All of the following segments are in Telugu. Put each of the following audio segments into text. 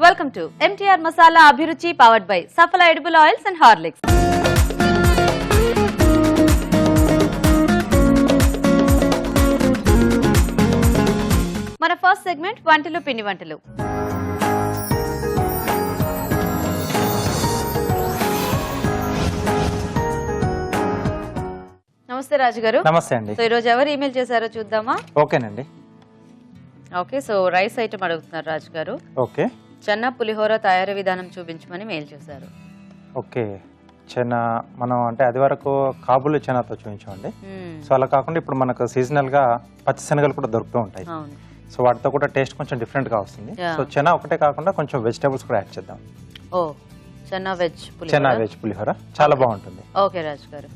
Welcome to MTR Masala Abhiruchi powered by Safala Edible Oils and Horlicks. మన ఫస్ట్ సెగ్మెంట్ వంటలు పిండి వంటలు. నమస్తే రాజు గారు. నమస్తే అండి. సో ఈ రోజు ఎవరు ఈమెయిల్ చేశారో చూద్దామా? ఓకేనండి. ఓకే, సో రైస్ ఐటమ్ అడుగుతున్నారు రాజు గారు. ఓకే. చెన్న పులిహోర తయారీ విధానం చూపించమని మెయిల్ చేశారు. ఓకే, చెన్న మనం అంటే అది వరకు కాబూలి చెన్నతో చూపించామండి. సో అలా కాకుండా ఇప్పుడు మనకు సీజనల్ గా పచ్చి శనగలు కూడా దొరుకుతూ ఉంటాయి. సో వాటితో కూడా టేస్ట్ కొంచెం డిఫరెంట్ గా వస్తుంది. సో చెన్న ఒకటే కాకుండా కొంచెం వెజిటేబుల్స్ కూడా యాడ్ చేద్దాం. ఓ, చెన్న వెజ్ పులిహోర చాలా బాగుంటుంది. ఓకే రాజు గారు.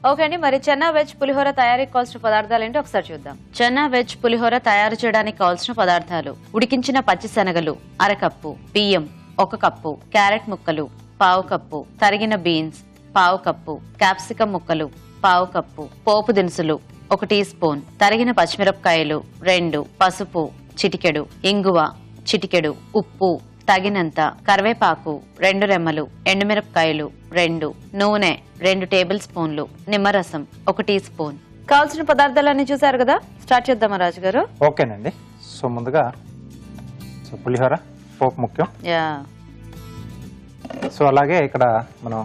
ఓకే అండి, మరి చెన్న వెజ్ పులిహోర తయారీకి కావాల్సిన పదార్థాలు ఏంటో ఒకసారి చూద్దాం. చెన్న వెజ్ పులిహోర తయారు చేయడానికి కావాల్సిన పదార్థాలు: ఉడికించిన పచ్చి శనగలు అరకప్పు, బియ్యం 1 కప్పు, క్యారెట్ ముక్కలు 1/2 కప్పు, తరిగిన బీన్స్ 1/2 కప్పు, క్యాప్సికం ముక్కలు 1/2 కప్పు, పోపు దినుసులు 1 టీ స్పూన్, తరిగిన పచ్చిమిరపకాయలు 2, పసుపు చిటికెడు, ఇంగువ చిటికెడు, ఉప్పు తగినంత, కరివేపాకు 2 రెమ్మలు, ఎండుమిరపకాయలు 2, నూనె 2 టేబుల్ స్పూన్లు, నిమ్మరసం 1 టీ స్పూన్. కావాల్సిన పదార్థాలన్నీ చూసారు కదా, స్టార్ట్ చేద్దామా రాజు గారు? ఓకేనండి. సో ముందుగా పులిహోర పోపు ముఖ్యం. సో అలాగే ఇక్కడ మనం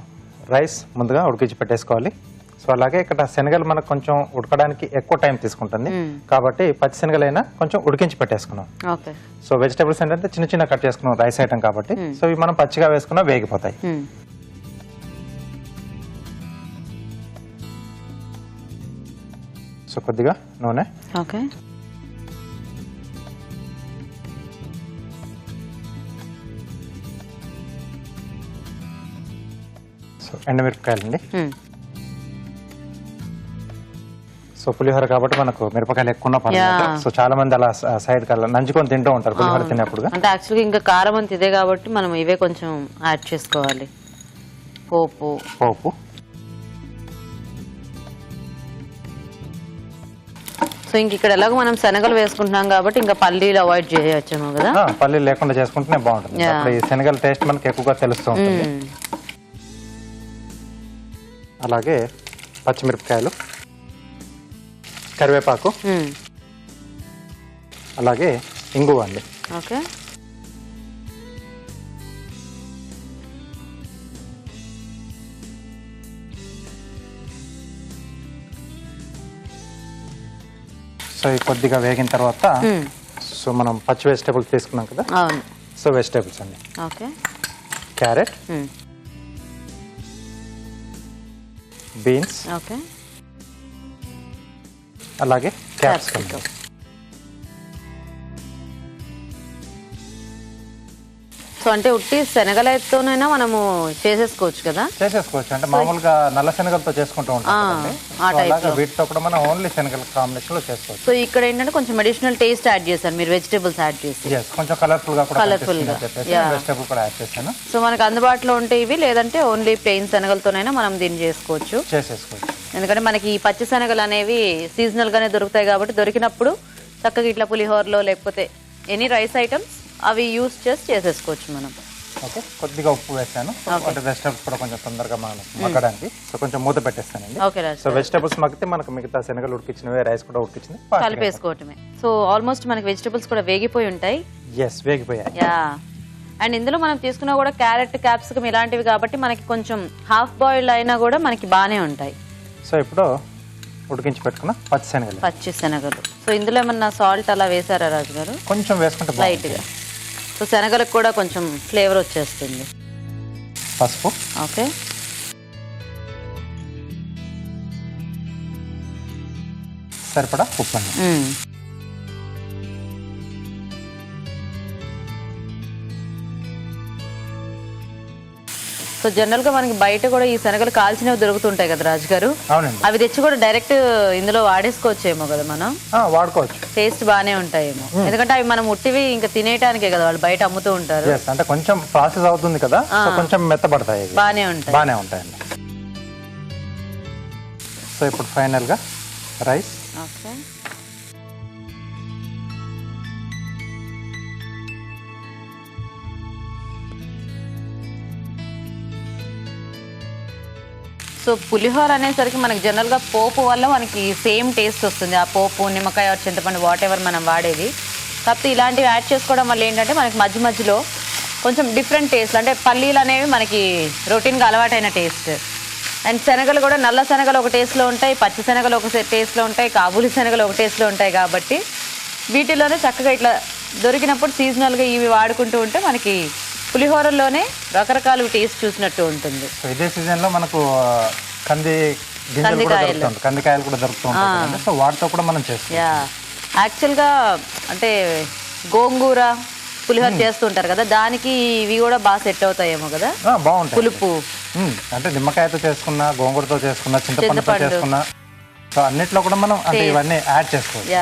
రైస్ ముందుగా ఉడికించి పెట్టేసుకోవాలి. సో అలాగే ఇక్కడ శనగలు మనకు కొంచెం ఉడకడానికి ఎక్కువ టైం తీసుకుంటుంది కాబట్టి పచ్చి శనగలైనా కొంచెం ఉడికించి పెట్టేసుకున్నాం. సో వెజిటేబుల్స్ ఏంటంటే చిన్న చిన్న కట్ చేసుకున్నాం రైస్ ఐటమ్ కాబట్టి. సో ఇవి మనం పచ్చిగా వేసుకున్నా వేగిపోతాయి. సో కొద్దిగా నూనె, సో ఎండుమిరపకాయలండి. సో పులిహోర కాబట్టి మనకు మిరపకాయలు ఎక్కువ పర్లేదు. సో చాలా మంది అలా సైడ్ కల్లా నంచుకొని తింటూ ఉంటారు పులిహోర తిన్నప్పుడు. అంటే యాక్చువల్గా ఇంకా కారం అంత ఇదే కాబట్టి మనం ఇవే కొంచెం యాడ్ చేసుకోవాలి. పోపు సో ఇంక ఇక్కడ ఎలాగో మనం శనగలు వేసుకుంటున్నాం కాబట్టి ఇంకా పల్లీలు అవాయిడ్ చేయొచ్చేమో కదా. పల్లీలు లేకుండా చేసుకుంటేనే బాగుంటుంది. అప్పుడు ఈ శనగల టేస్ట్ మనకి ఎక్కువగా తెలుస్తూ ఉంటుంది. అలాగే పచ్చిమిరపకాయలు, కరివేపాకు, అలాగే ఇంగువ అండి. ఓకే. సో ఇది కొద్దిగా వేగిన తర్వాత సో మనం పచ్చి వెజిటేబుల్స్ తీసుకున్నాం కదా. సో వెజిటేబుల్స్ అండి. ఓకే. క్యారెట్, బీన్స్, ఓకే, అలాగే క్యాప్సికమ్. సో అంటే ఉట్టి శనగలతోనైనా మనము చేసేసుకోవచ్చు కదా. చేసేసుకోవచ్చు అంటే మామూలుగా నల్ల శనగలతో చేసుకుంటూ ఉంటాం. వీటితో కూడా మనం ఓన్లీ శనగల కాంబినేషన్ లో చేసుకోవచ్చు. సో ఇక్కడ ఏంటంటే కొంచెం అడిషనల్ టేస్ట్ యాడ్ చేశారు మీరు, వెజిటేబుల్స్ యాడ్ చేసి. కొంచెం కలర్ఫుల్ గా వెజిటేబుల్ కూడా యాడ్ చేశాను. సో మనకు అందుబాటులో ఉంటే ఇవి, లేదంటే ఓన్లీ ప్లెయిన్ శనగలతోనైనా మనం దీన్ని చేసేసుకోవచ్చు. ఎందుకంటే మనకి ఈ పచ్చి శనగలు అనేవి సీజనల్ గానే దొరుకుతాయి కాబట్టి దొరికినప్పుడు చక్కగా ఇట్లా పులిహోరలో లేకపోతే ఎనీ రైస్ ఐటమ్స్ అవి యూస్ చేసి చేసేసుకోవచ్చు మనం. ఓకే. కొద్దిగా ఉప్పు వేసాను అంటే వెజిటేబుల్స్ కూడా కొంచెం తొందరగా మనం మగ్గడానికి. సో కొంచెం మూత పెట్టేస్తానండి. సో వెజిటేబుల్స్ మగ్గితే మనకు మిగతా శనగలు ఉడికించినవి, రైస్ కూడా ఉడికించింది కలిపేసుకోవటమే. సో ఆల్మోస్ట్ మనకి వెజిటేబుల్స్ కూడా వేగిపోయి ఉంటాయి. వేగిపోయాయి. అండ్ ఇందులో మనం తీసుకున్నా కూడా క్యారెట్, క్యాప్సికం ఇలాంటివి కాబట్టి మనకి కొంచెం హాఫ్ బాయిల్డ్ అయినా కూడా మనకి బాగానే ఉంటాయి. సో ఇప్పుడు ఉడికించి పెట్టుకున్న పచ్చి శనగలు. సో ఇందులో ఏమన్నా సాల్ట్ అలా వేసారా రాజు గారు? కొంచెం వేసుకుంటే లైట్ గా. సో శనగలకు కూడా కొంచెం ఫ్లేవర్ వచ్చేస్తుంది. పసుపు, ఓకే, సరిపడా ఉప్పు అండి. సో జనరల్ గా మనకి బయట కూడా ఈ శనగలు కాల్చినవి దొరుకుతుంటాయి కదా రాజు గారు. అవునండి. అవి తెచ్చి కూడా డైరెక్ట్ ఇందులో వాడేసుకోవచ్చేమో కదా మనం. వాడుకోవచ్చు. టేస్ట్ బానే ఉంటాయేమో, ఎందుకంటే అవి మనం ఉట్టివి ఇంకా తినేయడానికే కదా వాళ్ళు బయట అమ్ముతూ ఉంటారు. అంటే కొంచెం ప్రాసెస్ అవుతుంది కదా, కొంచెం మెత్తబడతాయి. బానే ఉంటాయండి. సో ఇప్పుడు ఫైనల్ గా రైస్. ఓకే. సో పులిహోర అనేసరికి మనకి జనరల్గా పోపు వల్ల మనకి సేమ్ టేస్ట్ వస్తుంది. ఆ పోపు, నిమ్మకాయ, చింతపండు, వాట్ ఎవర్ మనం వాడేది. కాకపోతే ఇలాంటివి యాడ్ చేసుకోవడం వల్ల ఏంటంటే మనకి మధ్య మధ్యలో కొంచెం డిఫరెంట్ టేస్ట్, అంటే పల్లీలు అనేవి మనకి రొటీన్గా అలవాటైన టేస్ట్. అండ్ శనగలు కూడా నల్ల శనగలు ఒక టేస్ట్లో ఉంటాయి, పచ్చి శనగలు ఒక టేస్ట్లో ఉంటాయి, కాబూలి శనగలు ఒక టేస్ట్లో ఉంటాయి. కాబట్టి వీటిలోనే చక్కగా ఇట్లా దొరికినప్పుడు సీజనల్గా ఇవి వాడుకుంటూ ఉంటే మనకి పులిహోరలోనే రకరకాల టేస్ట్ చూసినట్టు ఉంటుంది. సో ఇదే సీజన్లో మనకు కందికాయలు కూడా దొరుకుతూ ఉంటాయి. సో వాటితో కూడా మనం చేస్తాం. యాక్చువల్గా అంటే గోంగూర పులిహోర చేస్తుంటారు కదా, దానికి ఇవి కూడా బాగా సెట్ అవుతాయేమో కదా. బాగుంటాయి. పులుపు అంటే నిమ్మకాయతో చేసుకున్నా, గోంగూరతో చేసుకున్నా, చింతపండుతో చేసుకున్నా, సో అన్నిట్లో కూడా మనం అంటే ఇవన్నీ యాడ్ చేసుకోవాలి.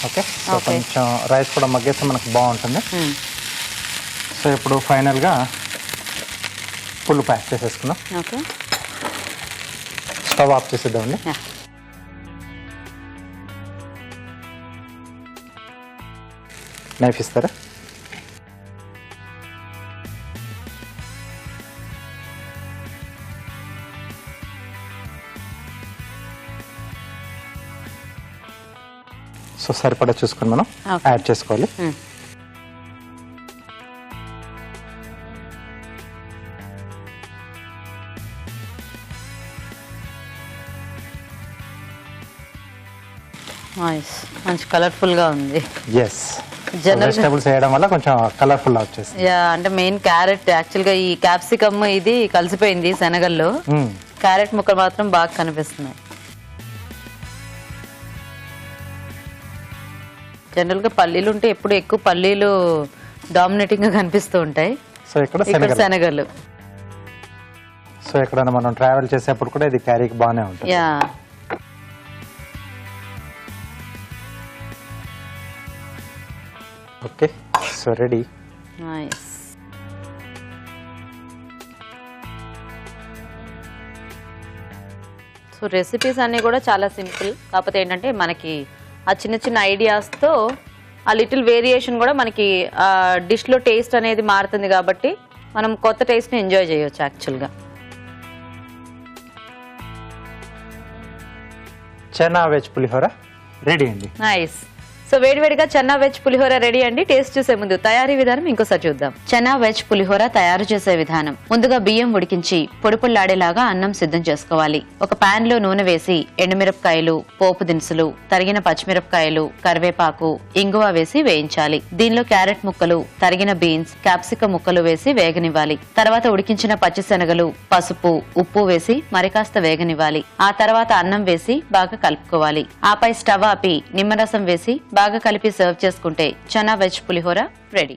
ఓకే, సో కొంచెం రైస్ కూడా మగ్గేస్తే మనకు బాగుంటుంది. సో ఇప్పుడు ఫైనల్గా పులుపు యాడ్ చేసేసుకున్నాం. ఓకే, స్టవ్ ఆఫ్ చేసేద్దామండి. నైఫ్ ఇస్తారా? సో సరిపడా చూసుకొని మనం యాడ్ చేసుకోవాలి. మంచి కలర్ఫుల్ గా ఉంది. ఎస్, వెజిటబుల్స్ వేయడం వల్ల కొంచెం కలర్ఫుల్ వచ్చేసి. అంటే మెయిన్ క్యారెట్, యాక్చువల్ గా ఈ క్యాప్సికమ్ ఇది కలిసిపోయింది శనగల్లో. క్యారెట్ ముక్కలు మాత్రం బాగా కనిపిస్తున్నాయి. జనరల్ గా పల్లీలు ఉంటే ఎప్పుడు ఎక్కువ పల్లీలు డామినేటింగ్ గా కనిపిస్తూ ఉంటాయి. సో ఇక్కడ శనగలు. సో ఎక్కడైనా మనం ట్రావెల్ చేసేప్పుడు కూడా ఇది క్యారీకి బాగానే ఉంటుంది. Okay, so ready. Nice. So recipes అన్నీ కూడా చాలా సింపుల్. కాకపోతే ఏంటంటే మనకి ఆ చిన్న చిన్న ఐడియాస్తో ఆ లిటిల్ వేరియేషన్ కూడా మనకి డిష్లో టేస్ట్ అనేది మారుతుంది. కాబట్టి మనం కొత్త టేస్ట్ని ఎంజాయ్ చేయొచ్చు యాక్చువల్గా. చెన్నా వెజ్ పులిహోర రెడీ అండి. నైస్. సో వేడివేడిగా చెన్నా వెజ్ పులిహోర రెడీ అండి. టేస్ట్ చూసే ముందు తయారీ విధానం ఇంకోసారి చూద్దాం. చెన్నా వెజ్ పులిహోర తయారు చేసే విధానం: ముందుగా బియ్యం ఉడికించి పొడి పొల్లాడేలాగా అన్నం సిద్ధం చేసుకోవాలి. ఒక పాన్ లో నూనె వేసి ఎండుమిరపకాయలు, పోపు దినుసులు, తరిగిన పచ్చిమిరపకాయలు, కరివేపాకు, ఇంగువ వేసి వేయించాలి. దీనిలో క్యారెట్ ముక్కలు, తరిగిన బీన్స్, క్యాప్సికం ముక్కలు వేసి వేగనివ్వాలి. తర్వాత ఉడికించిన పచ్చిశనగలు, పసుపు, ఉప్పు వేసి మరికాస్త వేగనివ్వాలి. ఆ తర్వాత అన్నం వేసి బాగా కలుపుకోవాలి. ఆపై స్టవ్ ఆపి నిమ్మరసం వేసి బాగా కలిపి సర్వ్ చేసుకుంటే చెన్నా వెజ్ పులిహోర రెడీ.